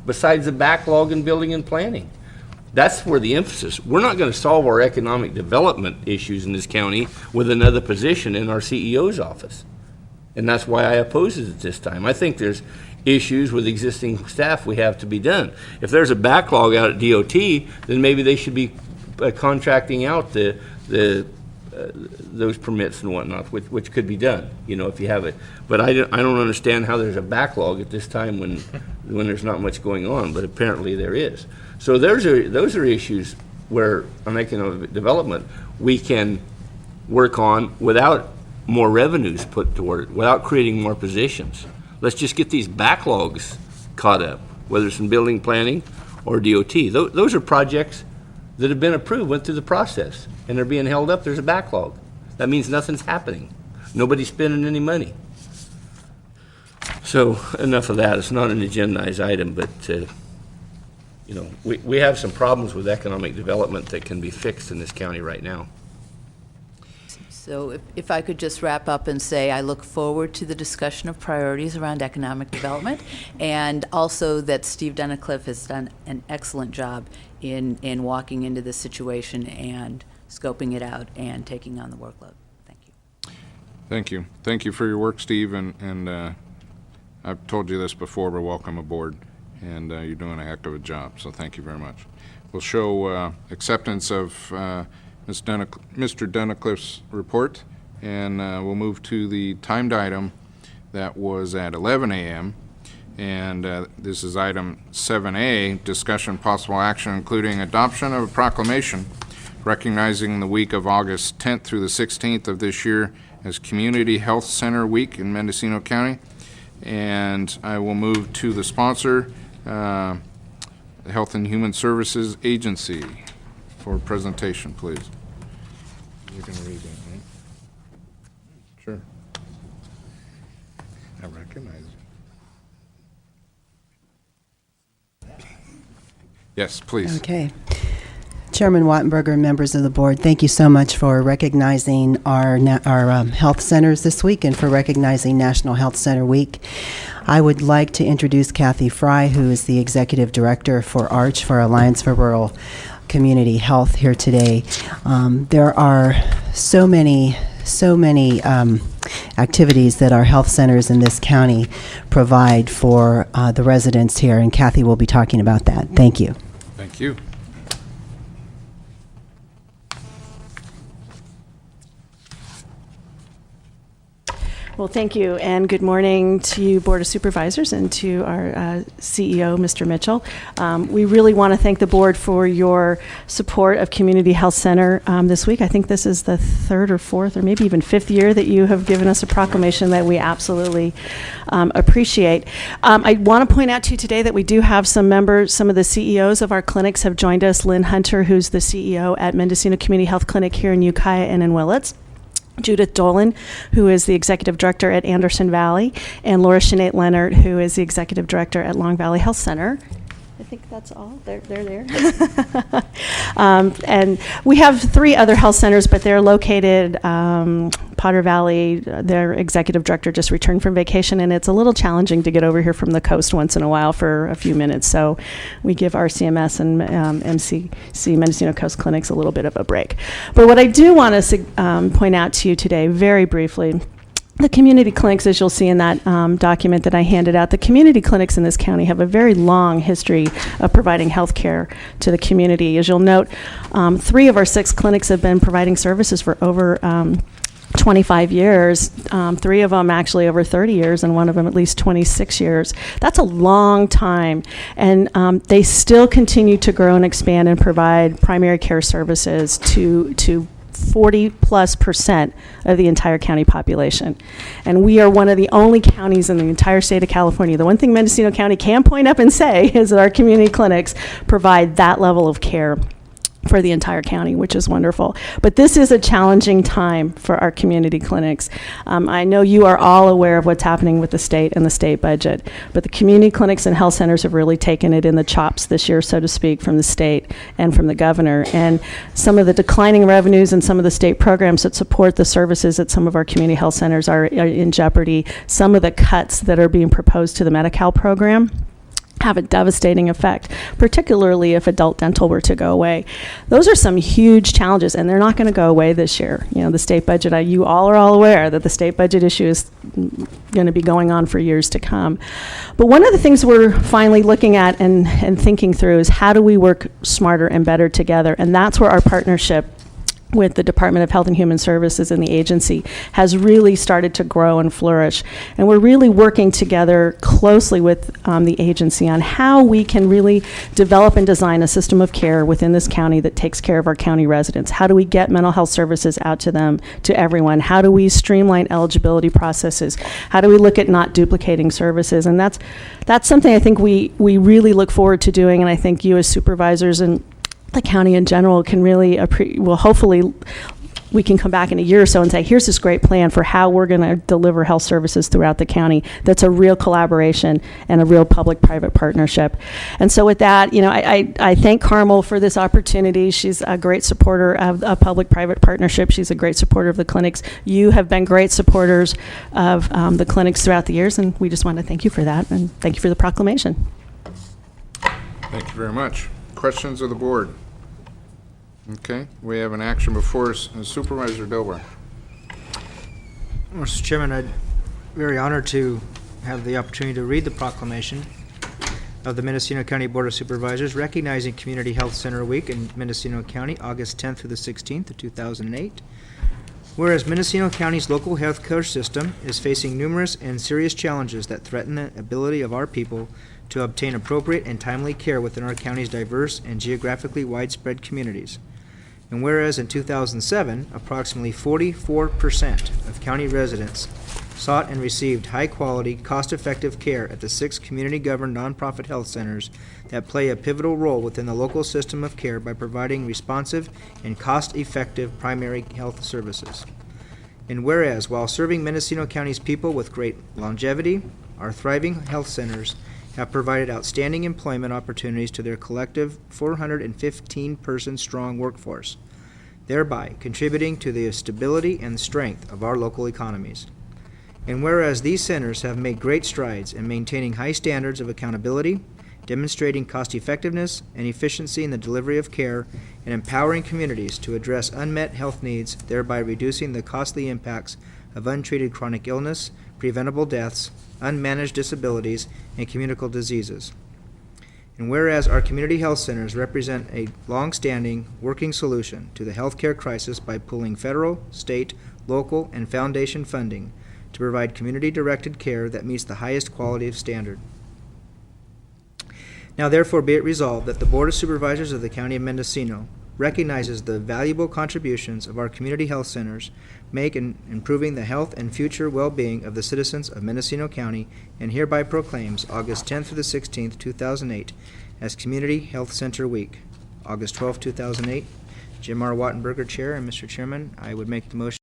besides the backlog in building and planning. That's where the emphasis. We're not going to solve our economic development issues in this county with another position in our CEO's office. And that's why I oppose it at this time. I think there's issues with existing staff we have to be done. If there's a backlog out at DOT, then maybe they should be contracting out those permits and whatnot, which could be done, if you have it. But I don't understand how there's a backlog at this time when there's not much going on, but apparently there is. So those are issues where on economic development we can work on without more revenues put toward it, without creating more positions. Let's just get these backlogs caught up, whether it's in building planning or DOT. Those are projects that have been approved, went through the process, and they're being held up. There's a backlog. That means nothing's happening. Nobody's spending any money. So enough of that. It's not an agendized item, but we have some problems with economic development that can be fixed in this county right now. So if I could just wrap up and say I look forward to the discussion of priorities around economic development, and also that Steve Dennicliffe has done an excellent job in walking into this situation and scoping it out and taking on the workload. Thank you. Thank you. Thank you for your work, Steve, and I've told you this before, but welcome aboard, and you're doing a heck of a job, so thank you very much. We'll show acceptance of Mr. Dennicliffe's report, and we'll move to the timed item that was at 11 a.m. And this is item 7A, discussion possible action including adoption of a proclamation recognizing the week of August 10th through the 16th of this year as Community Health Center Week in Mendocino County. And I will move to the sponsor, the Health and Human Services Agency, for a presentation, please. You can read that, right? Sure. I recognize you. Yes, please. Okay. Chairman Wattenberger and members of the board, thank you so much for recognizing our health centers this week and for recognizing National Health Center Week. I would like to introduce Kathy Fry, who is the Executive Director for ARCH, for Alliance for Rural Community Health, here today. There are so many activities that our health centers in this county provide for the residents here, and Kathy will be talking about that. Thank you. Thank you. Well, thank you, and good morning to you, Board of Supervisors, and to our CEO, Mr. Mitchell. We really want to thank the board for your support of Community Health Center this week. I think this is the third or fourth or maybe even fifth year that you have given us a proclamation that we absolutely appreciate. I want to point out to you today that we do have some members, some of the CEOs of our clinics have joined us. Lynn Hunter, who's the CEO at Mendocino Community Health Clinic here in Ukiah and in Willits. Judith Dolan, who is the Executive Director at Anderson Valley, and Laura Sinead Leonard, who is the Executive Director at Long Valley Health Center. I think that's all. They're there. And we have 3 other health centers, but they're located Potter Valley. Their executive director just returned from vacation, and it's a little challenging to get over here from the coast once in a while for a few minutes. So we give RCMS and MCC, Mendocino Coast Clinics, a little bit of a break. But what I do want to point out to you today, very briefly, the community clinics, as you'll see in that document that I handed out, the community clinics in this county have a very long history of providing health care to the community. As you'll note, 3 of our 6 clinics have been providing services for over 25 years, 3 of them actually over 30 years, and 1 of them at least 26 years. That's a long time, and they still continue to grow and expand and provide primary care services to 40+% of the entire county population. And we are one of the only counties in the entire state of California. The one thing Mendocino County can point up and say is that our community clinics provide that level of care for the entire county, which is wonderful. But this is a challenging time for our community clinics. I know you are all aware of what's happening with the state and the state budget, but the community clinics and health centers have really taken it in the chops this year, so to speak, from the state and from the governor. And some of the declining revenues and some of the state programs that support the services at some of our community health centers are in jeopardy. Some of the cuts that are being proposed to the Medi-Cal program have a devastating effect, particularly if adult dental were to go away. Those are some huge challenges, and they're not going to go away this year. You know, the state budget, you all are all aware that the state budget issue is going to be going on for years to come. But one of the things we're finally looking at and thinking through is how do we work smarter and better together? And that's where our partnership with the Department of Health and Human Services and the agency has really started to grow and flourish. And we're really working together closely with the agency on how we can really develop and design a system of care within this county that takes care of our county residents. How do we get mental health services out to them, to everyone? How do we streamline eligibility processes? How do we look at not duplicating services? And that's something I think we really look forward to doing, and I think you as supervisors and the county in general can really, hopefully we can come back in a year or so and say, here's this great plan for how we're going to deliver health services throughout the county. That's a real collaboration and a real public-private partnership. And so with that, you know, I thank Carmel for this opportunity. She's a great supporter of a public-private partnership. She's a great supporter of the clinics. You have been great supporters of the clinics throughout the years, and we just want to thank you for that, and thank you for the proclamation. Thank you very much. Questions of the board? Okay, we have an action before us. Supervisor Dilber. Mr. Chairman, I'm very honored to have the opportunity to read the proclamation of the Mendocino County Board of Supervisors recognizing Community Health Center Week in Mendocino County, August 10th through the 16th of 2008. Whereas Mendocino County's local health care system is facing numerous and serious challenges that threaten the ability of our people to obtain appropriate and timely care within our county's diverse and geographically widespread communities. And whereas in 2007, approximately 44% of county residents sought and received high-quality, cost-effective care at the 6 community-governed nonprofit health centers that play a pivotal role within the local system of care by providing responsive and cost-effective primary health services. And whereas, while serving Mendocino County's people with great longevity, our thriving health centers have provided outstanding employment opportunities to their collective 415-person strong workforce, thereby contributing to the stability and strength of our local economies. And whereas these centers have made great strides in maintaining high standards of accountability, demonstrating cost-effectiveness and efficiency in the delivery of care, and empowering communities to address unmet health needs, thereby reducing the costly impacts of untreated chronic illness, preventable deaths, unmanaged disabilities, and communicable diseases. And whereas our community health centers represent a long-standing working solution to the healthcare crisis by pooling federal, state, local, and foundation funding to provide community-directed care that meets the highest quality of standard. Now therefore be it resolved that the Board of Supervisors of the County of Mendocino recognizes the valuable contributions of our community health centers make in improving the health and future well-being of the citizens of Mendocino County, and hereby proclaims August 10th through the 16th, 2008 as Community Health Center Week. August 12th, 2008. Jim R. Wattenberger, Chair, and Mr. Chairman, I would make the motion